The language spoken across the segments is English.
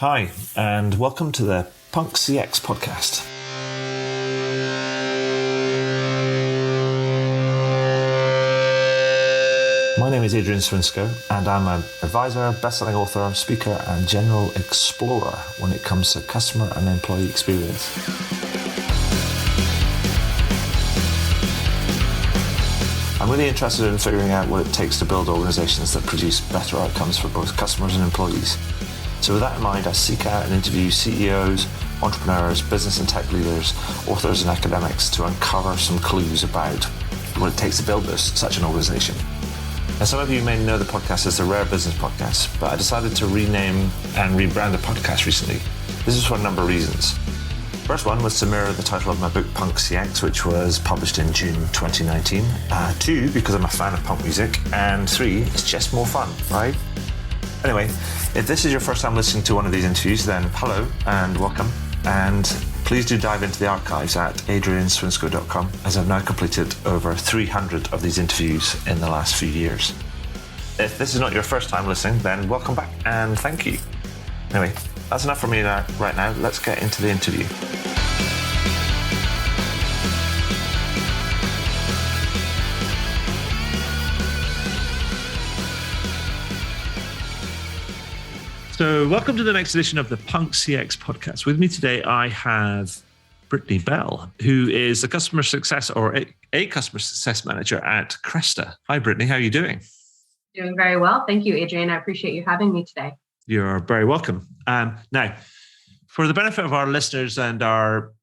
Hi, and welcome to the Punk CX podcast. My name is Adrian Swinsko, and I'm an advisor, best-selling author, speaker, and general explorer when it comes to customer and employee experience. I'm really interested in figuring out what it takes to build organizations that produce better outcomes for both customers and employees. So with that in mind, I seek out and interview CEOs, entrepreneurs, business and tech leaders, authors and academics to uncover some clues about what it takes to build such an organization. Now, some of you may know the podcast as the Rare Business Podcast, but I decided to rename and rebrand the podcast recently. This is for a number of reasons. First one was to mirror the title of my book, Punk CX, which was published in June 2019. Two, because I'm a fan of punk music. And three, it's just more fun, right? Anyway, if this is your first time listening to one of these interviews, then hello and welcome. And please do dive into the archives at adrianswinsko.com, as I've now completed over 300 of these interviews in the last few years. If this is not your first time listening, then welcome back and thank you. Anyway, that's enough for me right now. Let's get into the interview. So welcome to the next edition of the Punk CX podcast. With me today, I have Brittany Bell, who is a customer success or a customer success manager at Cresta. Hi, Brittany. How are you doing? Doing very well. Thank you, Adrian. I appreciate you having me today. You're very welcome. Now, for the benefit of our listeners and our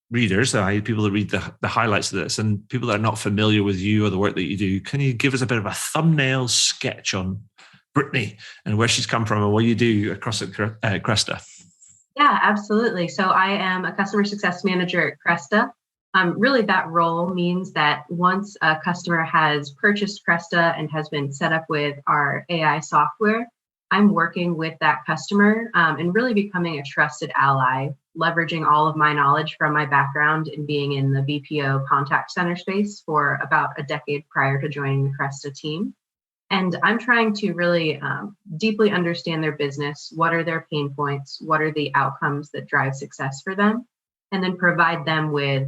readers, people that read the highlights of this and people that are not familiar with you or the work that you do, can you give us a bit of a thumbnail sketch on Brittany and where she's come from and what you do across at Cresta? Yeah, absolutely. So I am a customer success manager at Cresta. Really, that role means that once a customer has purchased Cresta and has been set up with our AI software, I'm working with that customer and really becoming a trusted ally, leveraging all of my knowledge from my background in being in the BPO contact center space for about a decade prior to joining the Cresta team. And I'm trying to really deeply understand their business. What are their pain points? What are the outcomes that drive success for them? And then provide them with,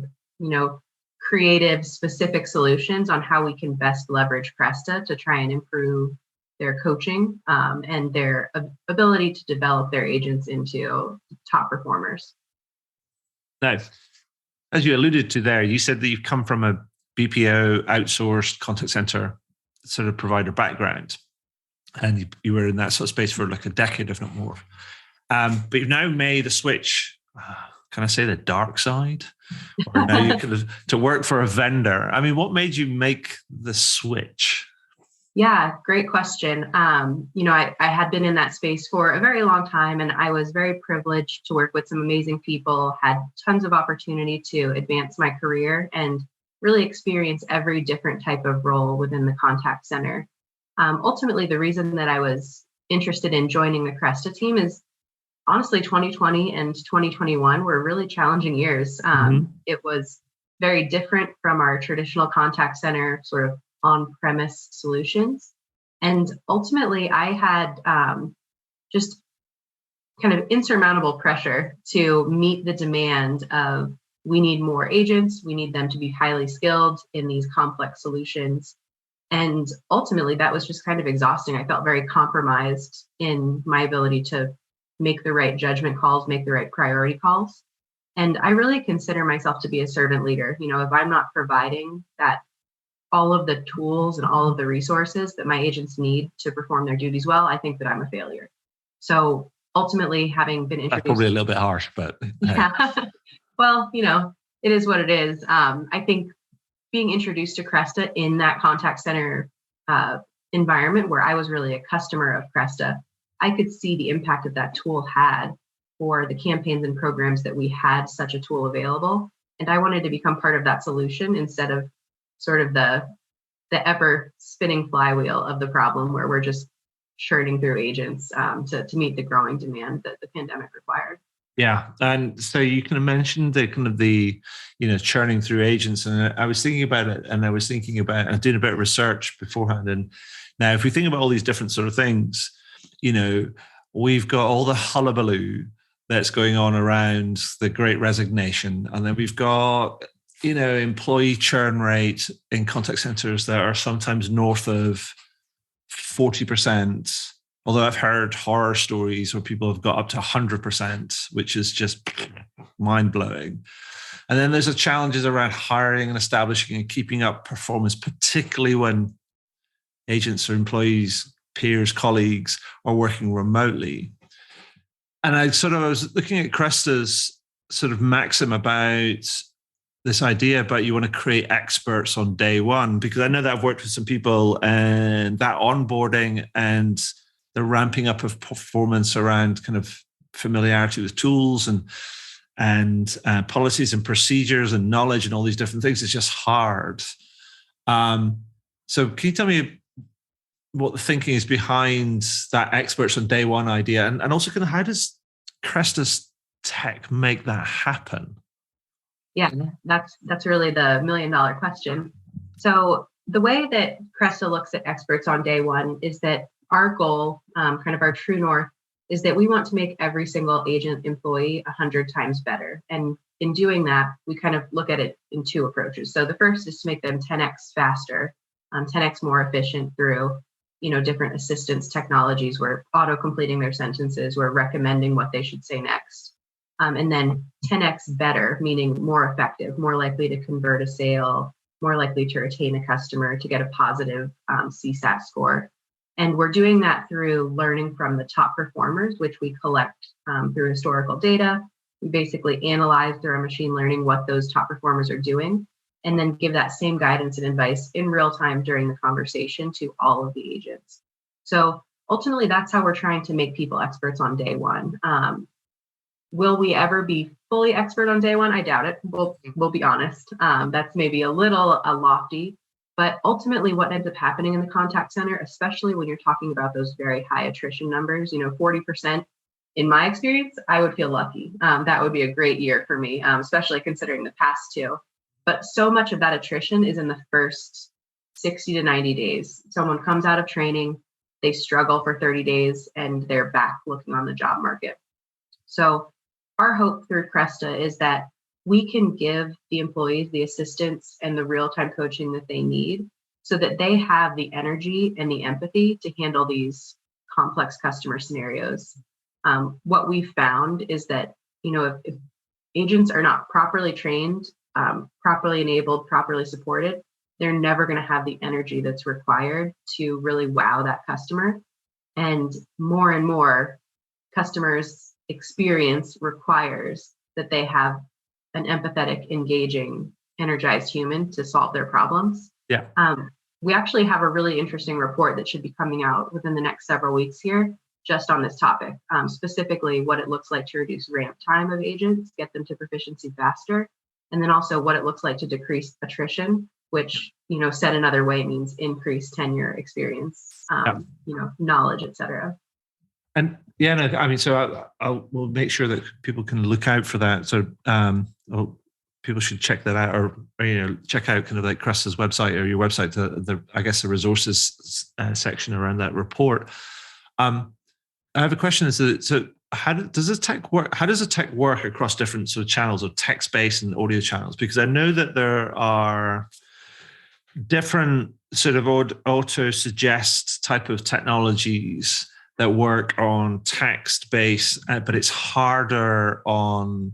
creative, specific solutions on how we can best leverage Cresta to try and improve their coaching and their ability to develop their agents into top performers. Now, as you alluded to there, you said that you've come from a BPO outsourced contact center sort of provider background, and you were in that sort of space for like a decade, if not more. But you've now made a switch. Can I say the dark side? Or now you to work for a vendor. I mean, what made you make the switch? Yeah, great question. I had been in that space for a very long time, and I was very privileged to work with some amazing people, had tons of opportunity to advance my career and really experience every different type of role within the contact center. Ultimately, the reason that I was interested in joining the Cresta team is honestly 2020 and 2021 were really challenging years. It was very different from our traditional contact center sort of on-premise solutions. And ultimately, I had just kind of insurmountable pressure to meet the demand of we need more agents. We need them to be highly skilled in these complex solutions. And ultimately, that was just kind of exhausting. I felt very compromised in my ability to make the right judgment calls, make the right priority calls. And I really consider myself to be a servant leader. If I'm not providing that all of the tools and all of the resources that my agents need to perform their duties well, I think that I'm a failure. So ultimately, having been introduced— That's probably a little bit harsh, but yeah. Well, it is what it is. I think being introduced to Cresta in that contact center environment where I was really a customer of Cresta, I could see the impact that tool had for the campaigns and programs that we had such a tool available. And I wanted to become part of that solution instead of sort of the ever spinning flywheel of the problem where we're just churning through agents to meet the growing demand that the pandemic required. Yeah, and so you kind of mentioned the churning through agents, and I was thinking about it, and I did a bit of research beforehand, and now if we think about all these different sort of things, we've got all the hullabaloo that's going on around the Great Resignation, and then we've got employee churn rate in contact centers that are sometimes north of 40%. Although I've heard horror stories where people have got up to 100%, which is just mind-blowing. And then there's the challenges around hiring and establishing and keeping up performance, particularly when agents or employees, peers, colleagues are working remotely. And I was looking at Cresta's sort of maxim about this idea about you want to create experts on day one, because I know that I've worked with some people and that onboarding and the ramping up of performance around kind of familiarity with tools and policies and procedures and knowledge and all these different things is just hard. So can you tell me what the thinking is behind that experts on day one idea, and also kind of how does Cresta's tech make that happen? Yeah, that's really the $1 million question. So the way that Cresta looks at experts on day one is that our goal, kind of our true north, is that we want to make every single agent employee 100 times better. And in doing that, we kind of look at it in two approaches. So the first is to make them 10x faster, 10x more efficient through different assistance technologies. We're auto-completing their sentences. We're recommending what they should say next. And then 10x better, meaning more effective, more likely to convert a sale, more likely to retain a customer, to get a positive CSAT score. And we're doing that through learning from the top performers, which we collect through historical data. We basically analyze through our machine learning what those top performers are doing, and then give that same guidance and advice in real time during the conversation to all of the agents. So ultimately, that's how we're trying to make people experts on day one. Will we ever be fully expert on day one? I doubt it. We'll be honest. That's maybe a little lofty. But ultimately, what ends up happening in the contact center, especially when you're talking about those very high attrition numbers, 40%, in my experience, I would feel lucky. That would be a great year for me, especially considering the past two. But so much of that attrition is in the first 60 to 90 days. Someone comes out of training, they struggle for 30 days, and they're back looking on the job market. So our hope through Cresta is that we can give the employees the assistance and the real-time coaching that they need so that they have the energy and the empathy to handle these complex customer scenarios. What we found is that, if agents are not properly trained, properly enabled, properly supported, they're never going to have the energy that's required to really wow that customer. And more customers' experience requires that they have an empathetic, engaging, energized human to solve their problems. Yeah. We actually have a really interesting report that should be coming out within the next several weeks here, just on this topic, specifically what it looks like to reduce ramp time of agents, get them to proficiency faster, and then also what it looks like to decrease attrition, which, said another way, means increased tenure, experience, knowledge, et cetera. And we'll make sure that people can look out for that. So people should check that out, or check out kind of like Cresta's website or your website, the resources section around that report. I have a question. So how does the tech work? How does the tech work across different sort of channels, or text-based and audio channels? Because I know that there are different sort of auto-suggest type of technologies that work on text-based, but it's harder on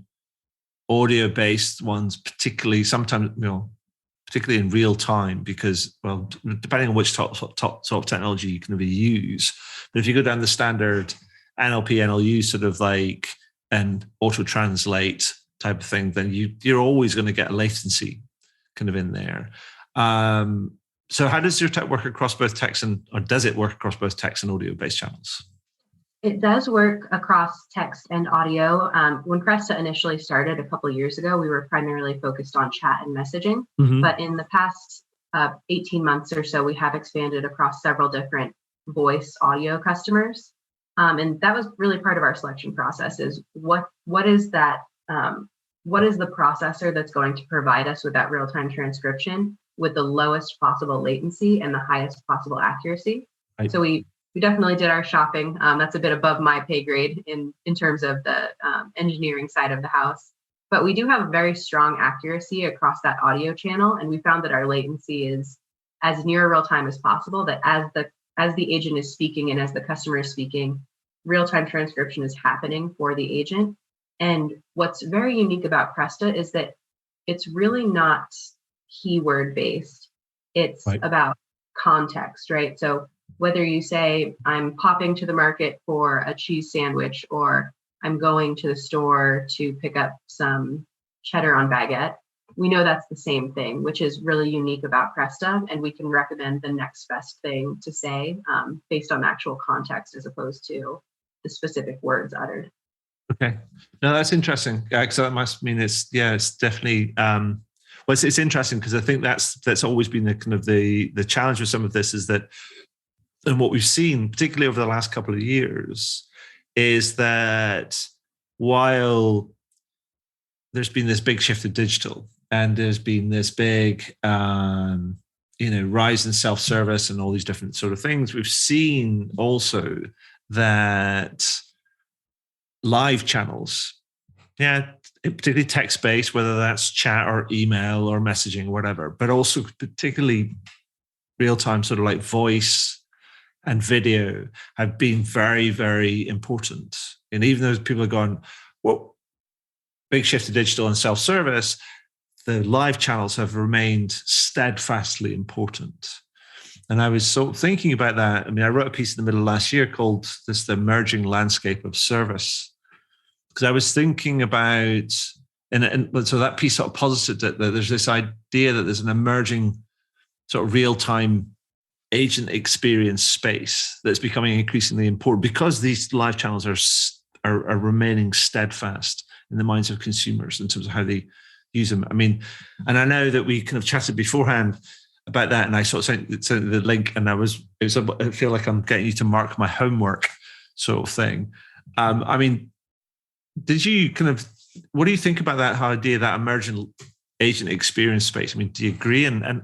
audio-based ones, particularly in real time, because, well, depending on which top sort of technology you can use. But if you go down the standard NLP, NLU sort of like an auto-translate type of thing, then you're always going to get a latency kind of in there. So how does your tech work across both text or does it work across both text and audio-based channels? It does work across text and audio. When Cresta initially started a couple of years ago, we were primarily focused on chat and messaging. Mm-hmm. But in the past 18 months or so, we have expanded across several different voice audio customers. And that was really part of our selection process, is what is that? What is the processor that's going to provide us with that real-time transcription with the lowest possible latency and the highest possible accuracy? Right. So we we definitely did our shopping. That's a bit above my pay grade in terms of the engineering side of the house. But we do have very strong accuracy across that audio channel, and we found that our latency is as near real time as possible. That as the agent is speaking and as the customer is speaking, real time transcription is happening for the agent. And what's very unique about Cresta is that it's really not keyword based. It's right. about context, right? So whether you say, I'm popping to the market for a cheese sandwich, or I'm going to the store to pick up some cheddar on baguette, we know that's the same thing, which is really unique about Cresta. And we can recommend the next best thing to say based on actual context as opposed to the specific words uttered. Okay. No, that's interesting. So that must mean it's definitely, well, it's interesting because I think that's always been the kind of the challenge with some of this is that, and what we've seen, particularly over the last couple of years, is that while there's been this big shift to digital and there's been this big, rise in self-service and all these different sort of things, we've seen also that live channels, particularly text-based, whether that's chat or email or messaging or whatever, but also particularly real-time sort of like voice and video have been very, very important. And even though people are going, well, big shift to digital and self-service, the live channels have remained steadfastly important. And I was sort of thinking about that. I mean, I wrote a piece in the middle of last year called The Emerging Landscape of Service, because I was thinking about, and so that piece sort of posited that there's this idea that there's an emerging sort of real-time agent experience space that's becoming increasingly important because these live channels are remaining steadfast in the minds of consumers in terms of how they use them. I mean, and I know that we kind of chatted beforehand about that, and I sort of sent the link, and I feel like I'm getting you to mark my homework sort of thing. I mean, did you what do you think about that idea, that emerging agent experience space? I mean, do you agree? And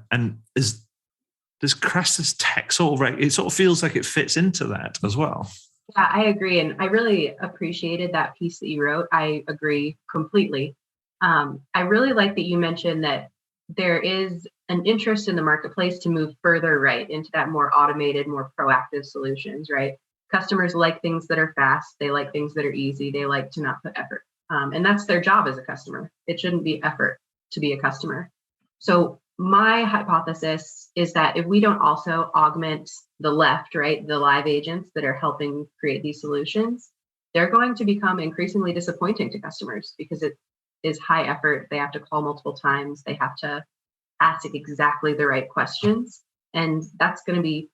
does Cresta's tech it sort of feels like it fits into that as well? Yeah, I agree. And I really appreciated that piece that you wrote. I agree completely. I really like that you mentioned that there is an interest in the marketplace to move further right into that more automated, more proactive solutions, right? Customers like things that are fast. They like things that are easy. They like to not put effort. And that's their job as a customer. It shouldn't be effort to be a customer. So my hypothesis is that if we don't also augment the left, right, the live agents that are helping create these solutions, they're going to become increasingly disappointing to customers because it is high effort. They have to call multiple times. They have to ask exactly the right questions. And that's going to be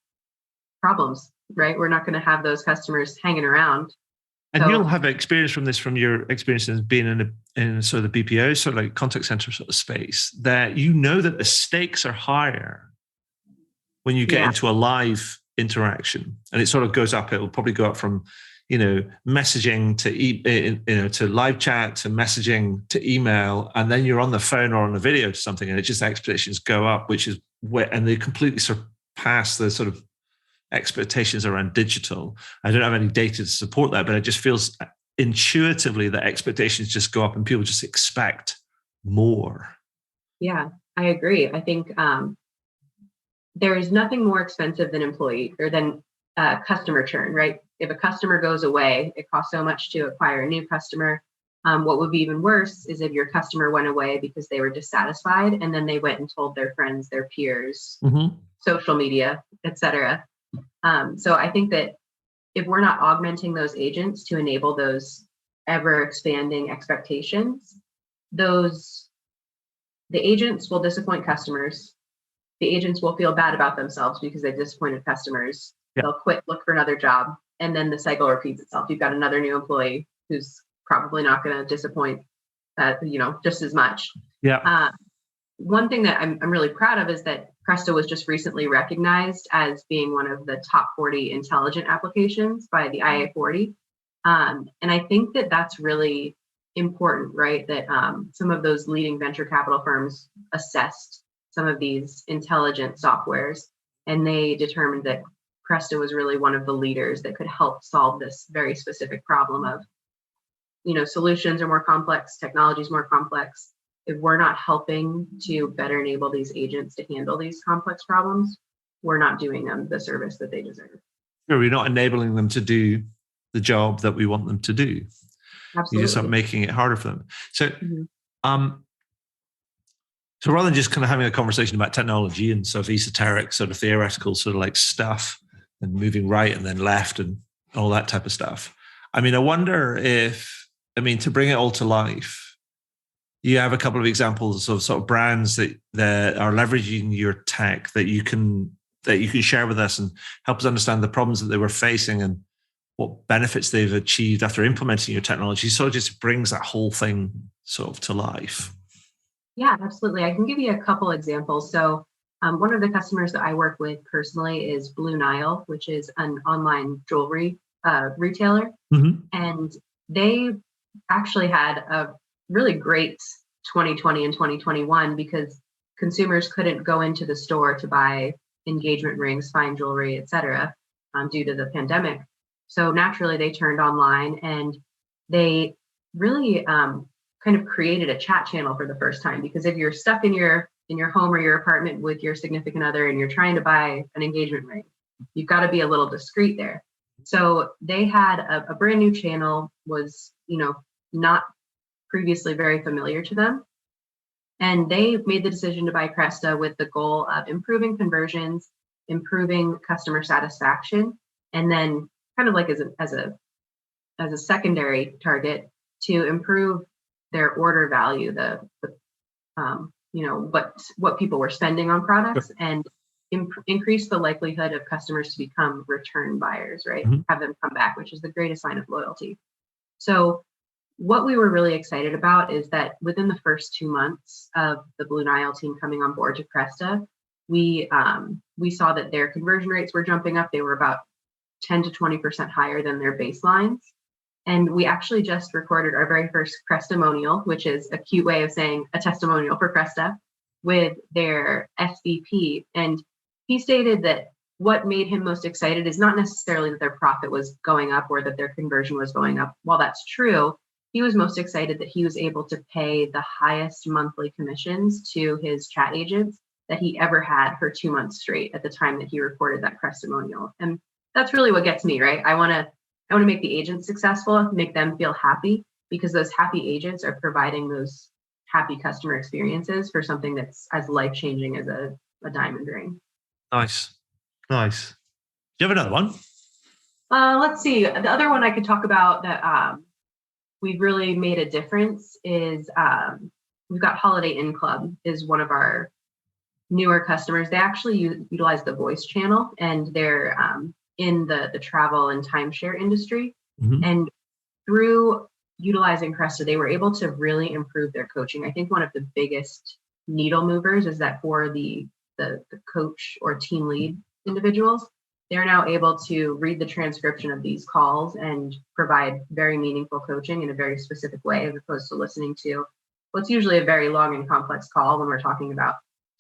problems, right? We're not going to have those customers hanging around. And you'll have experience from this, from your experiences being in sort of the BPO, sort of like contact center sort of space, that you know that the stakes are higher when you get into a live interaction, and it sort of goes up. It will probably go up from, messaging to live chat to messaging to email, and then you're on the phone or on a video to something, and it just expectations go up, which is where, and they completely surpass the sort of expectations around digital. I don't have any data to support that, but it just feels intuitively that expectations just go up and people just expect more. Yeah, I agree. I think there is nothing more expensive than customer churn, right? If a customer goes away, it costs so much to acquire a new customer. What would be even worse is if your customer went away because they were dissatisfied and then they went and told their friends, their peers, social media, etc. So I think that if we're not augmenting those agents to enable those ever expanding expectations, the agents will disappoint customers. The agents will feel bad about themselves because they've disappointed customers. Yeah. They'll quit, look for another job, and then the cycle repeats itself. You've got another new employee who's probably not going to disappoint, just as much. Yeah. One thing that I'm really proud of is that Cresta was just recently recognized as being one of the top 40 intelligent applications by the IA40. And I think that that's really important, right? That some of those leading venture capital firms assessed some of these intelligent softwares, and they determined that Cresta was really one of the leaders that could help solve this very specific problem of, solutions are more complex, technology is more complex. If we're not helping to better enable these agents to handle these complex problems, we're not doing them the service that they deserve. Sure, we're not enabling them to do the job that we want them to do. Absolutely. You just start making it harder for them. So, so rather than just kind of having a conversation about technology and sort of esoteric, sort of theoretical, sort of like stuff and moving right and then left and all that type of stuff. I mean, I wonder if, to bring it all to life, you have a couple of examples of sort of brands that are leveraging your tech that you can share with us and help us understand the problems that they were facing and what benefits they've achieved after implementing your technology. So it just brings that whole thing sort of to life. Yeah, absolutely. I can give you a couple examples. So one of the customers that I work with personally is Blue Nile, which is an online jewelry retailer. Mm-hmm. And they actually had a really great 2020 and 2021 because consumers couldn't go into the store to buy engagement rings, fine jewelry, etc., due to the pandemic. So naturally, they turned online and they really kind of created a chat channel for the first time. Because if you're stuck in your home or your apartment with your significant other and you're trying to buy an engagement ring, you've got to be a little discreet there. So they had a brand new channel, was not previously very familiar to them. And they made the decision to buy Cresta with the goal of improving conversions, improving customer satisfaction, and then kind of like as a secondary target to improve their order value, what people were spending on products, and increase the likelihood of customers to become return buyers, right? Mm-hmm. Have them come back, which is the greatest sign of loyalty. So what we were really excited about is that within the first 2 months of the Blue Nile team coming on board to Cresta, we saw that their conversion rates were jumping up. They were about 10 to 20% higher than their baselines. And we actually just recorded our very first Crestamonial, which is a cute way of saying a testimonial for Cresta, with their SVP. And he stated that what made him most excited is not necessarily that their profit was going up or that their conversion was going up. While that's true, he was most excited that he was able to pay the highest monthly commissions to his chat agents that he ever had for 2 months straight at the time that he recorded that Crestamonial. And that's really what gets me, right? I want to make the agents successful, make them feel happy, because those happy agents are providing those happy customer experiences for something that's as life-changing as a diamond ring. Nice. Do you have another one? Let's see. The other one I could talk about that we've really made a difference is we've got Holiday Inn Club is one of our newer customers. They actually utilize the voice channel, and they're in the travel and timeshare industry. Mm-hmm. And through utilizing Cresta, they were able to really improve their coaching. I think one of the biggest needle movers is that for the coach or team lead individuals, they're now able to read the transcription of these calls and provide very meaningful coaching in a very specific way, as opposed to listening to what's usually a very long and complex call when we're talking about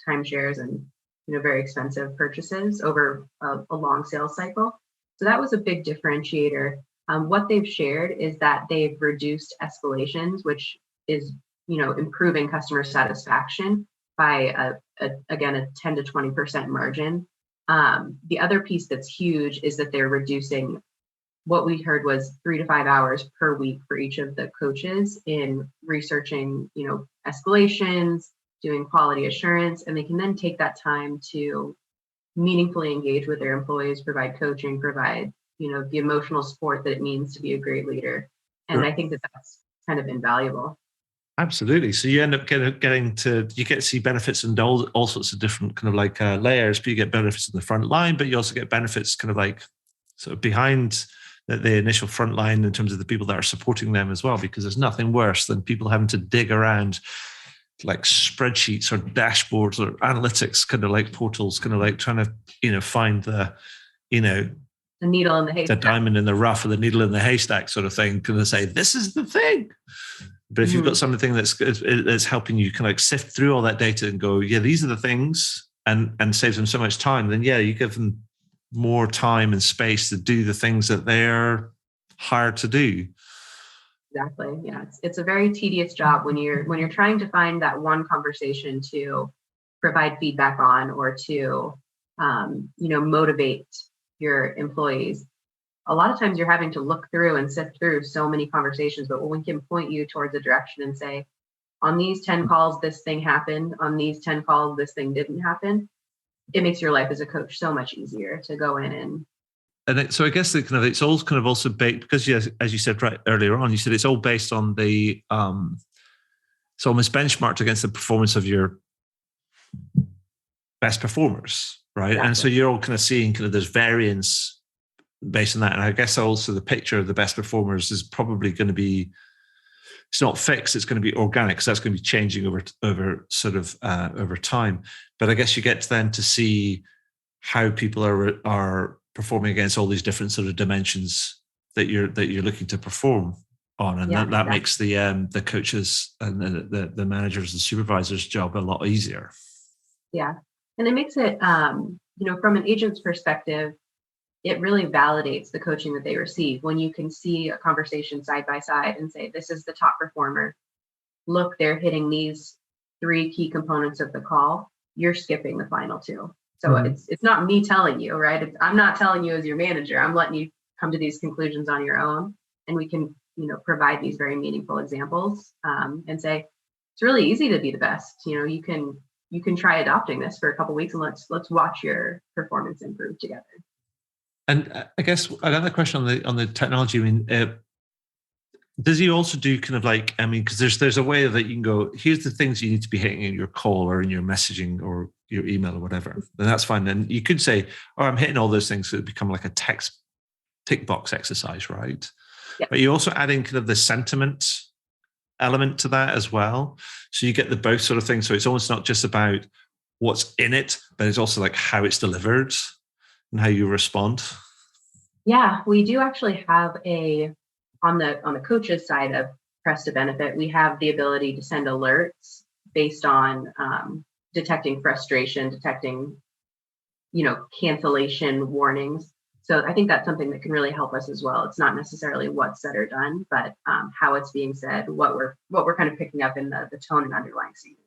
timeshares and very expensive purchases over a long sales cycle. So that was a big differentiator. What they've shared is that they've reduced escalations, which is improving customer satisfaction by a 10 to 20% margin. The other piece that's huge is that they're reducing, what we heard was 3 to 5 hours per week for each of the coaches in researching, escalations, doing quality assurance, and they can then take that time to meaningfully engage with their employees, provide coaching, provide, the emotional support that it means to be a great leader. And sure. I think that's kind of invaluable. Absolutely. So you end up you get to see benefits in all sorts of different kind of like layers, but you get benefits in the front line, but you also get benefits kind of like sort of behind the initial front line in terms of the people that are supporting them as well, because there's nothing worse than people having to dig around like spreadsheets or dashboards or analytics kind of like portals, kind of like trying to, find the needle in the haystack, the diamond in the rough or the needle in the haystack sort of thing, kind of say, this is the thing. But if you've got something that's helping you kind of like sift through all that data and go, yeah, these are the things, and saves them so much time, then yeah, you give them more time and space to do the things that they're hired to do. Exactly. Yeah, it's a very tedious job when you're trying to find that one conversation to provide feedback on, or to motivate your employees. A lot of times you're having to look through and sift through so many conversations, but when we can point you towards a direction and say, on these 10 calls, this thing happened. On these 10 calls, this thing didn't happen. It makes your life as a coach so much easier to go in and so I guess it's all kind of also based, because as you said right earlier on, you said it's all based on the it's almost benchmarked against the performance of your best performers, right? Exactly. And so you're all kind of seeing kind of there's variance based on that. And I guess also the picture of the best performers is probably going to be, it's not fixed, it's going to be organic, because that's going to be changing over time. But I guess you get then to see how people are performing against all these different sort of dimensions that you're looking to perform on, and that makes the coaches and the managers and supervisors' job a lot easier. Yeah, and it makes it from an agent's perspective, it really validates the coaching that they receive when you can see a conversation side by side and say, this is the top performer. Look, they're hitting these 3 key components of the call. You're skipping the final 2. So it's not me telling you, right? I'm not telling you as your manager. I'm letting you come to these conclusions on your own, and we can, provide these very meaningful examples and say it's really easy to be the best. You can try adopting this for a couple of weeks, and let's watch your performance improve together. And I guess another question on the technology. I mean, does he also do kind of like, I mean, because there's a way that you can go, here's the things you need to be hitting in your call or in your messaging or your email or whatever, then that's fine. And you could say, oh, I'm hitting all those things, so it become like a text tick box exercise, right? Yep. But you're also adding kind of the sentiment element to that as well. So you get the both sort of things. So it's almost not just about what's in it, but it's also like how it's delivered and how you respond. Yeah, we do actually have on the coach's side of Press to Benefit, we have the ability to send alerts based on detecting frustration, detecting, cancellation warnings. So I think that's something that can really help us as well. It's not necessarily what's said or done, but how it's being said, what we're kind of picking up in the tone and underlying statements.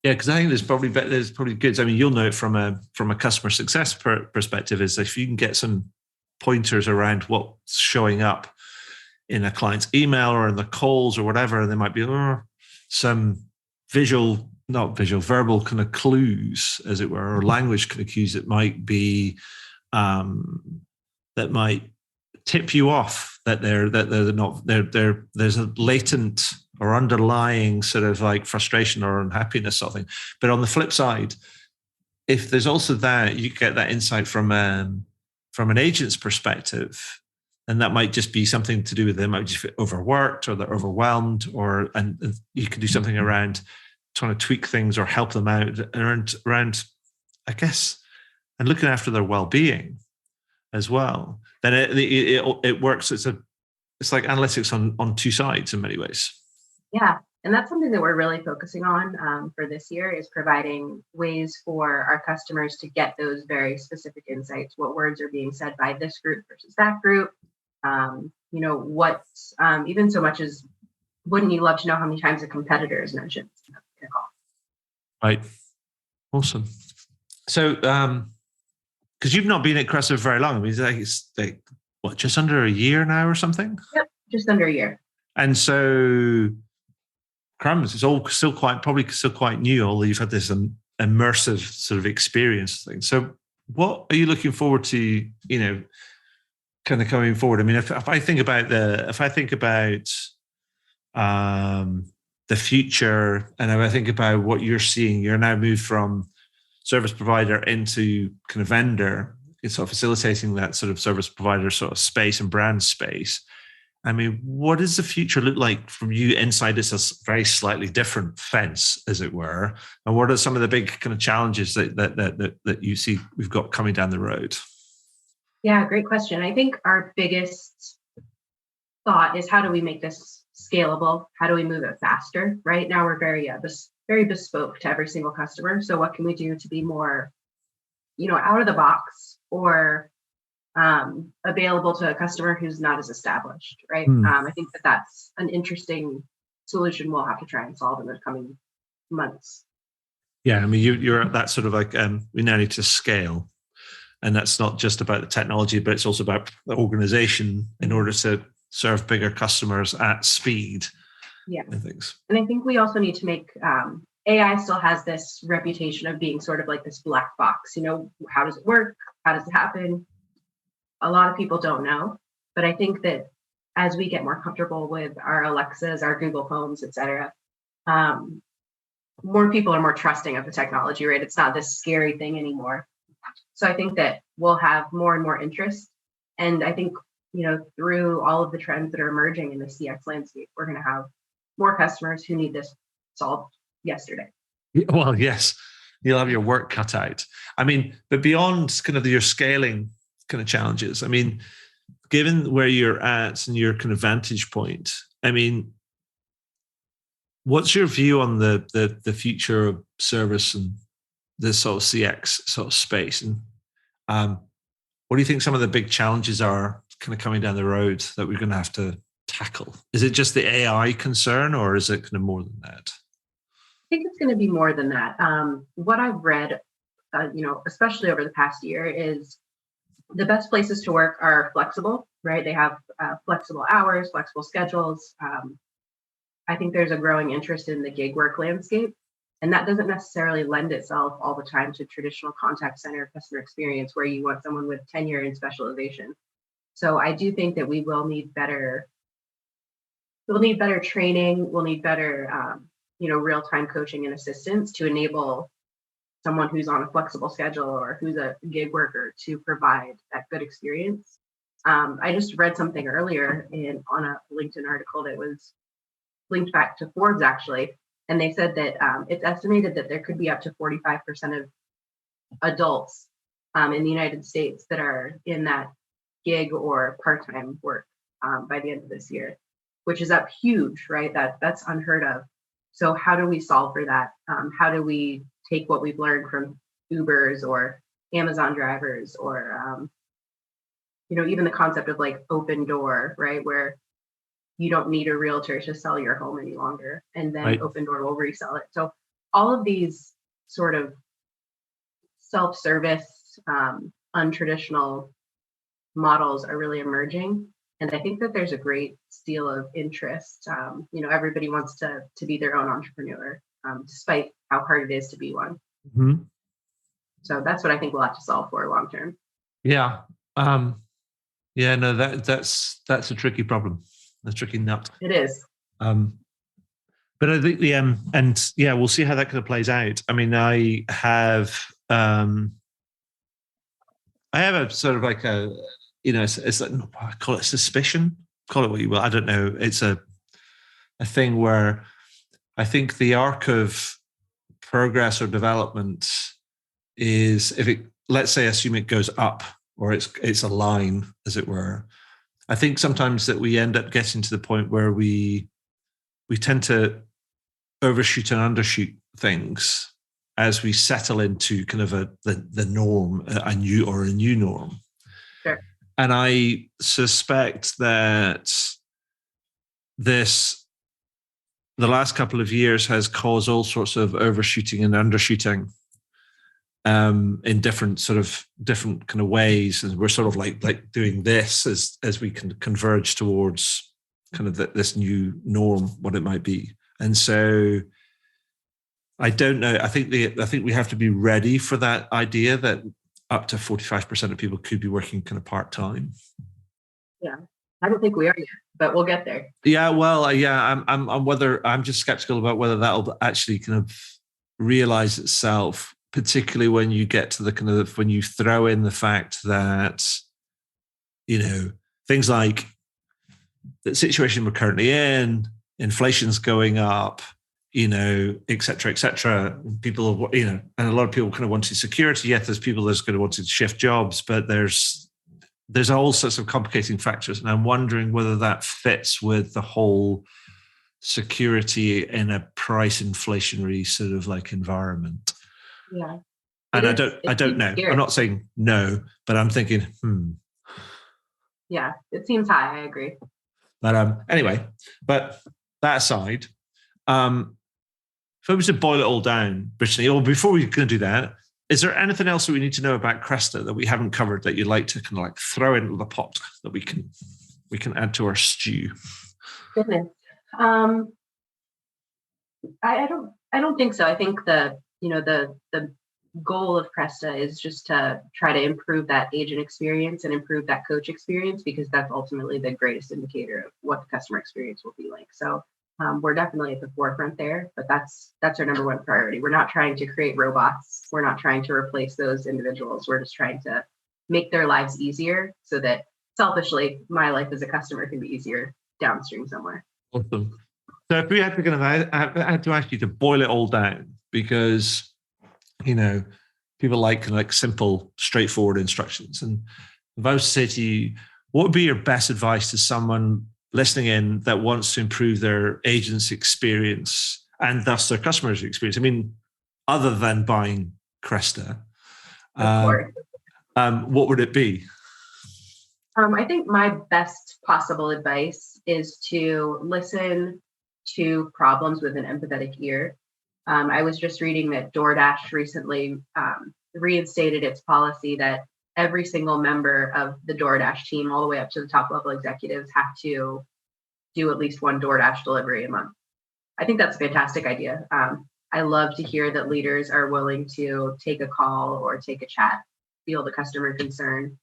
Yeah, because I think there's probably good. I mean, you'll know it from a customer success perspective, is if you can get some pointers around what's showing up in a client's email or in the calls or whatever, and there might be some verbal kind of clues, as it were, or language kind of cues that might be that might tip you off that there's a latent or underlying sort of like frustration or unhappiness sort of thing. But on the flip side, if there's also that, you get that insight from an agent's perspective, and that might just be something to do with them might just feel overworked or they're overwhelmed, and you can do something around trying to tweak things or help them out around, I guess, and looking after their well-being as well. Then it works. It's like analytics on 2 sides in many ways. Yeah, and that's something that we're really focusing on for this year, is providing ways for our customers to get those very specific insights. What words are being said by this group versus that group? What's even so much as, wouldn't you love to know how many times a competitor is mentioned in a call? Right. Awesome. So, because you've not been at Cresta very long. I mean, it's like what, just under a year now or something? Yep, just under a year. And so, crumbs, it's all still quite new, although you've had this immersive sort of experience thing. So what are you looking forward to, kind of coming forward? I mean, if I think about the future, and if I think about what you're seeing, you're now moved from service provider into kind of vendor. It's sort of facilitating that sort of service provider sort of space and brand space. I mean, what does the future look like from you inside this very slightly different fence, as it were? And what are some of the big kind of challenges that you see we've got coming down the road? Yeah, great question. I think our biggest thought is, how do we make this scalable? How do we move it faster? Right now, we're very bespoke to every single customer. So what can we do to be more, out of the box, or available to a customer who's not as established, right? I think that that's an interesting solution we'll have to try and solve in the coming months. Yeah, I mean, you're at that sort of like, we now need to scale. And that's not just about the technology, but it's also about the organization in order to serve bigger customers at speed. Yeah. And things. And I think we also need to make, AI still has this reputation of being sort of like this black box, how does it work? How does it happen? A lot of people don't know, but I think that as we get more comfortable with our Alexas, our Google Homes, et cetera, more people are more trusting of the technology, right? It's not this scary thing anymore. So I think that we'll have more and more interest. And I think, through all of the trends that are emerging in the CX landscape, we're going to have more customers who need this solved yesterday. Well, yes, you'll have your work cut out. I mean, but beyond kind of your scaling kind of challenges, I mean, given where you're at and your kind of vantage point, I mean, what's your view on the future of service and this sort of CX sort of space? And what do you think some of the big challenges are kind of coming down the road that we're going to have to tackle? Is it just the AI concern, or is it kind of more than that? I think it's going to be more than that. What I've read, especially over the past year, is the best places to work are flexible, right? They have flexible hours, flexible schedules. I think there's a growing interest in the gig work landscape, and that doesn't necessarily lend itself all the time to traditional contact center customer experience where you want someone with tenure and specialization. So I do think that we will need better. We'll need better training. We'll need better, real-time coaching and assistance to enable someone who's on a flexible schedule or who's a gig worker to provide that good experience. I just read something earlier on a LinkedIn article that was linked back to Forbes, actually, and they said that it's estimated that there could be up to 45% of adults in the United States that are in that gig or part-time work by the end of this year, which is up huge, right? That's unheard of. So how do we solve for that? How do we take what we've learned from Ubers or Amazon drivers or, even the concept of like open door, right? Where you don't need a realtor to sell your home any longer, and then right. Open Door will resell it. So all of these sort of self-service, untraditional models are really emerging. And I think that there's a great deal of interest. Everybody wants to be their own entrepreneur, despite how hard it is to be one. Mm-hmm. So that's what I think we'll have to solve for long term. Yeah. No, that's a tricky problem. A tricky nut. It is. But I think we'll see how that kind of plays out. I mean, I have a sort of like a, it's like, I call it suspicion, call it what you will. I don't know. It's a thing where I think the arc of progress or development is, let's say, assume it goes up, or it's a line, as it were. I think sometimes that we end up getting to the point where we tend to overshoot and undershoot things as we settle into kind of the norm, a new norm. Sure. And I suspect that the last couple of years has caused all sorts of overshooting and undershooting in different kind of ways, and we're sort of like doing this as we can converge towards kind of this new norm, what it might be. And so I don't know. I think we have to be ready for that idea that up to 45% of people could be working kind of part-time. Yeah, I don't think we are yet, but we'll get there. Yeah, well, yeah, I'm just skeptical about whether that'll actually kind of realize itself, particularly when you get to the kind of, when you throw in the fact that, things like the situation we're currently in, inflation's going up, et cetera, people, and a lot of people kind of wanted security. Yet there's people that's going to want to shift jobs, but there's all sorts of complicating factors. And I'm wondering whether that fits with the whole security in a price inflationary sort of like environment. Yeah. And I don't know. Scary. I'm not saying no, but I'm thinking, Yeah, it seems high. I agree. But anyway, but that aside, if I was to boil it all down, Brittany, or before we can do that, is there anything else that we need to know about Cresta that we haven't covered that you'd like to kind of like throw into the pot that we can add to our stew? Goodness. I don't think so. I think the goal of Cresta is just to try to improve that agent experience and improve that coach experience, because that's ultimately the greatest indicator of what the customer experience will be like. So we're definitely at the forefront there, but that's our number one priority. We're not trying to create robots. We're not trying to replace those individuals. We're just trying to make their lives easier so that selfishly my life as a customer can be easier downstream somewhere. Awesome. So if we had to I had to ask you to boil it all down, because people like simple, straightforward instructions. And if I was to say to you, what would be your best advice to someone listening in that wants to improve their agent's experience and thus their customers' experience? I mean, other than buying Cresta, what would it be? I think my best possible advice is to listen to problems with an empathetic ear. I was just reading that DoorDash recently reinstated its policy that every single member of the DoorDash team, all the way up to the top level executives, have to do at least one DoorDash delivery a month. I think that's a fantastic idea. I love to hear that leaders are willing to take a call or take a chat, feel the customer concern,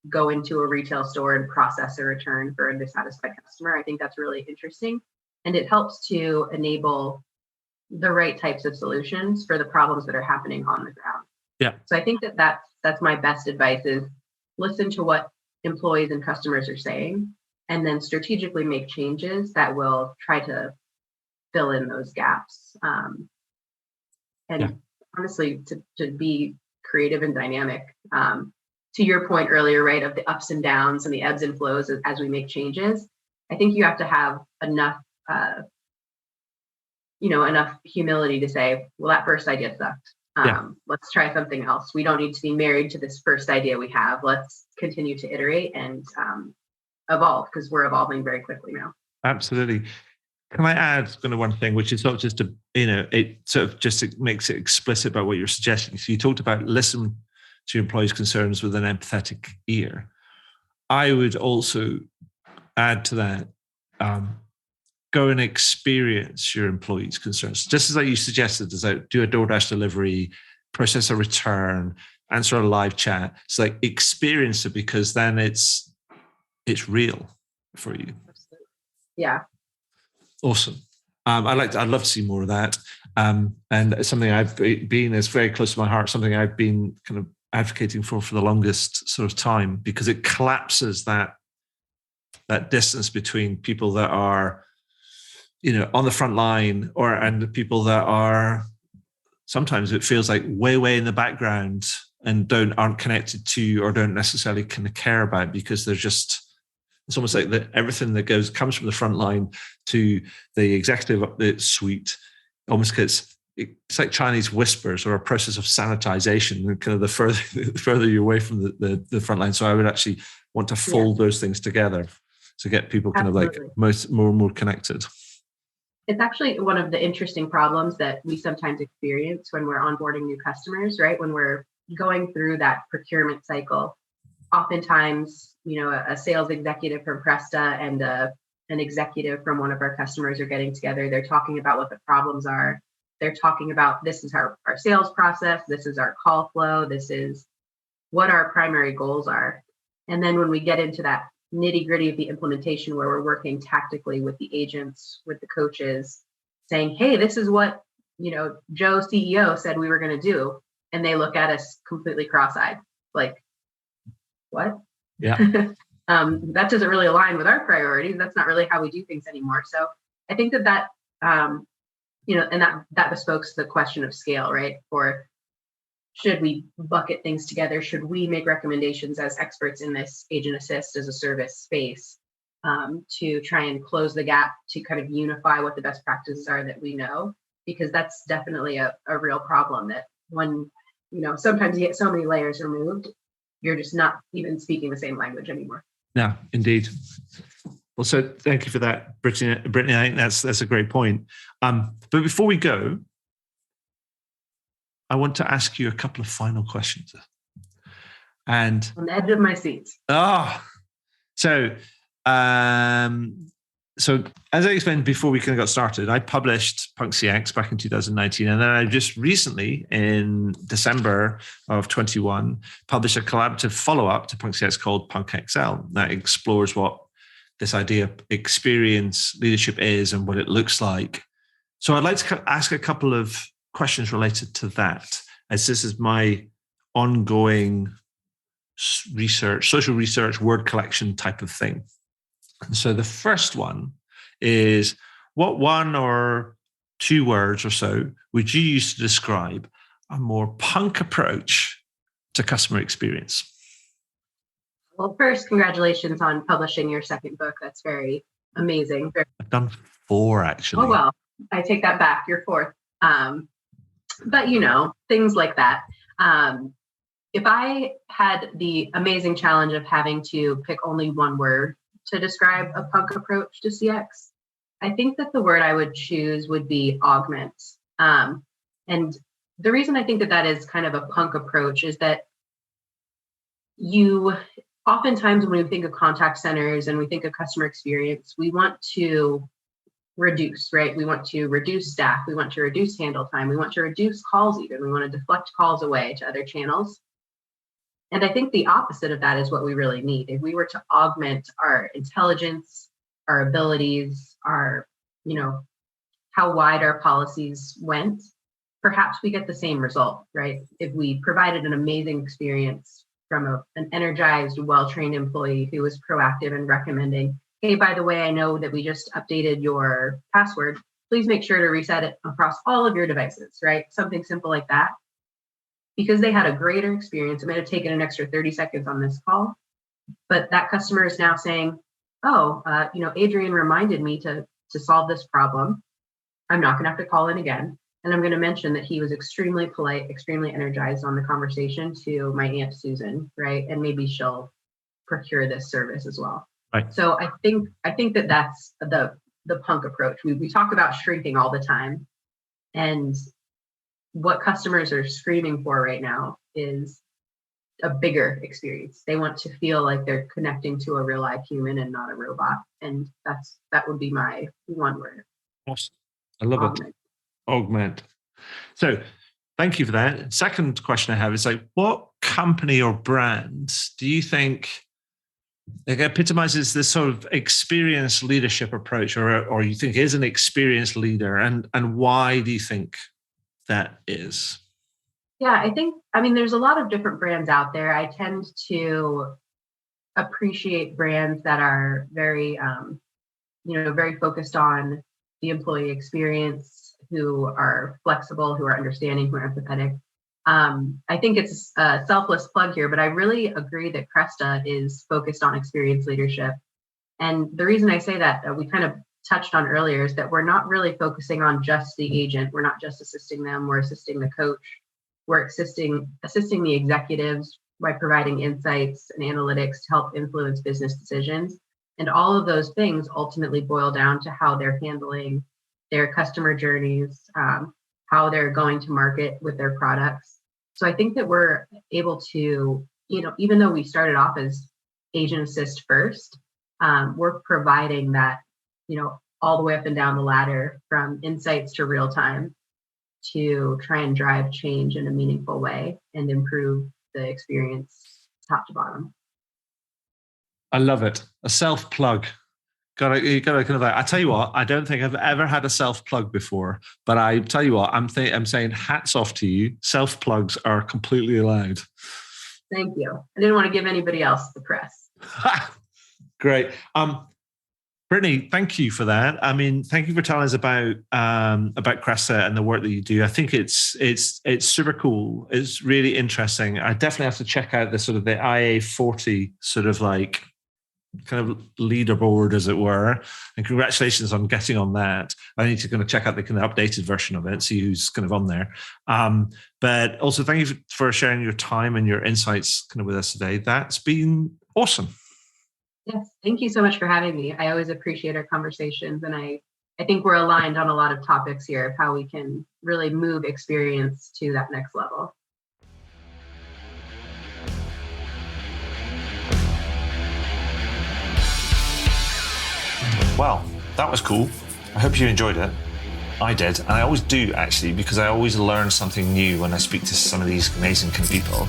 go into a retail store and process a return for a dissatisfied customer. I think that's really interesting. And it helps to enable the right types of solutions for the problems that are happening on the ground. Yeah. So I think that's my best advice is listen to what employees and customers are saying, and then strategically make changes that will try to fill in those gaps. Honestly, to be creative and dynamic. To your point earlier, right, of the ups and downs and the ebbs and flows as we make changes, I think you have to have enough humility to say, well, that first idea sucked. Let's try something else. We don't need to be married to this first idea we have. Let's continue to iterate and evolve, because we're evolving very quickly now. Absolutely. Can I add one thing, which is not just it sort of just makes it explicit about what you're suggesting. So you talked about listen to your employees' concerns with an empathetic ear. I would also add to that, go and experience your employees' concerns. Just as you suggested, do a DoorDash delivery, process a return, answer a live chat. It's like experience it, because then it's real for you. Absolutely. Yeah. Awesome. I'd love to see more of that. And it's something is very close to my heart, something I've been kind of advocating for the longest sort of time, because it collapses that distance between people that are on the front line and the people that are, sometimes it feels like way in the background and aren't connected to or don't necessarily kind of care about, because it's almost like that everything that comes from the front line to the executive suite almost it's like Chinese whispers or a process of sanitization, and kind of the further you're away from the front line. So I would actually want to fold those things together to get people kind Absolutely. of like more and more connected. It's actually one of the interesting problems that we sometimes experience when we're onboarding new customers, right? When we're going through that procurement cycle, oftentimes, a sales executive from Cresta and an executive from one of our customers are getting together. They're talking about what the problems are. They're talking about, this is our sales process. This is our call flow. This is what our primary goals are. And then when we get into that nitty gritty of the implementation, where we're working tactically with the agents, with the coaches, saying, hey, this is what, Joe CEO said we were going to do. And they look at us completely cross-eyed, like, what? Yeah. That doesn't really align with our priorities. That's not really how we do things anymore. So I think that and that bespokes the question of scale, right? Or should we bucket things together? Should we make recommendations as experts in this agent assist as a service space to try and close the gap, to kind of unify what the best practices are that we know? Because that's definitely a real problem, that when, sometimes you get so many layers removed, you're just not even speaking the same language anymore. Yeah, indeed. Well, so thank you for that, Brittany. I think that's a great point. But before we go, I want to ask you a couple of final questions. And on the edge of my seat. So as I explained before we kind of got started, I published Punk CX back in 2019, and then I just recently, in December of 21, published a collaborative follow-up to Punk CX called Punk XL that explores what this idea of experience leadership is and what it looks like. So I'd like to ask a couple of questions related to that, as this is my ongoing research, social research, word collection type of thing. So the first one is, what one or two words or so would you use to describe a more punk approach to customer experience? Well, first, congratulations on publishing your second book. That's very amazing. I've done 4, actually. Oh, well, I take that back. You're 4th. But, things like that. If I had the amazing challenge of having to pick only one word to describe a punk approach to CX, I think that the word I would choose would be augment. And the reason I think that is kind of a punk approach is that oftentimes when we think of contact centers and we think of customer experience, we want to reduce, right? We want to reduce staff. We want to reduce handle time. We want to reduce calls even. We want to deflect calls away to other channels. And I think the opposite of that is what we really need. If we were to augment our intelligence, our abilities, our, how wide our policies went, perhaps we get the same result, right? If we provided an amazing experience from an energized, well-trained employee who was proactive in recommending, hey, by the way, I know that we just updated your password. Please make sure to reset it across all of your devices, right? Something simple like that. Because they had a greater experience, it might have taken an extra 30 seconds on this call, but that customer is now saying, Adrian reminded me to solve this problem. I'm not going to have to call in again. And I'm going to mention that he was extremely polite, extremely energized on the conversation to my Aunt Susan, right? And maybe she'll procure this service as well. Right. So I think that that's the punk approach. We talk about shrinking all the time, and what customers are screaming for right now is a bigger experience. They want to feel like they're connecting to a real live human and not a robot. And that would be my one word. Awesome. I love it. Augment. So thank you for that. Second question I have is what company or brand do you think epitomizes this sort of experienced leadership approach, or you think is an experienced leader, and why do you think that is? Yeah, there's a lot of different brands out there. I tend to appreciate brands that are very, very focused on the employee experience, who are flexible, who are understanding, who are empathetic. I think it's a selfless plug here, but I really agree that Cresta is focused on experience leadership. And the reason I say that, we kind of touched on earlier, is that we're not really focusing on just the agent. We're not just assisting them. We're assisting the coach. We're assisting the executives by providing insights and analytics to help influence business decisions. And all of those things ultimately boil down to how they're handling their customer journeys, how they're going to market with their products. So I think that we're able to, even though we started off as Agent Assist first, we're providing that, all the way up and down the ladder, from insights to real time, to try and drive change in a meaningful way and improve the experience top to bottom. I love it. A self-plug. You gotta kind of I tell you what, I don't think I've ever had a self-plug before, but I tell you what, I'm saying hats off to you. Self-plugs are completely allowed. Thank you. I didn't want to give anybody else the press. Great. Brittany, thank you for that. Thank you for telling us about Cresta and the work that you do. I think it's super cool. It's really interesting. I definitely have to check out the sort of the IA40 sort of kind of leaderboard, as it were. And congratulations on getting on that. I need to kind of check out the kind of updated version of it, see who's kind of on there. But also thank you for sharing your time and your insights kind of with us today. That's been awesome. Yes, thank you so much for having me. I always appreciate our conversations, and I think we're aligned on a lot of topics here of how we can really move experience to that next level. Well, that was cool. I hope you enjoyed it. I did, and I always do actually, because I always learn something new when I speak to some of these amazing kind of people.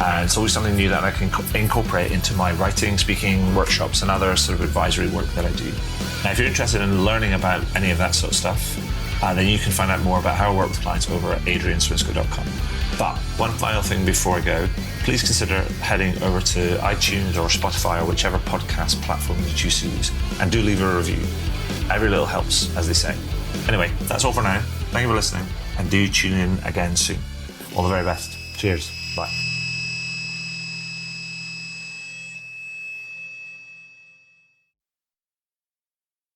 And it's always something new that I can incorporate into my writing, speaking, workshops, and other sort of advisory work that I do. Now, if you're interested in learning about any of that sort of stuff, then you can find out more about how I work with clients over at adrianswinscoe.com. But one final thing before I go, please consider heading over to iTunes or Spotify or whichever podcast platform you choose to use, and do leave a review. Every little helps, as they say. Anyway, that's all for now. Thank you for listening, and do tune in again soon. All the very best. Cheers. Bye.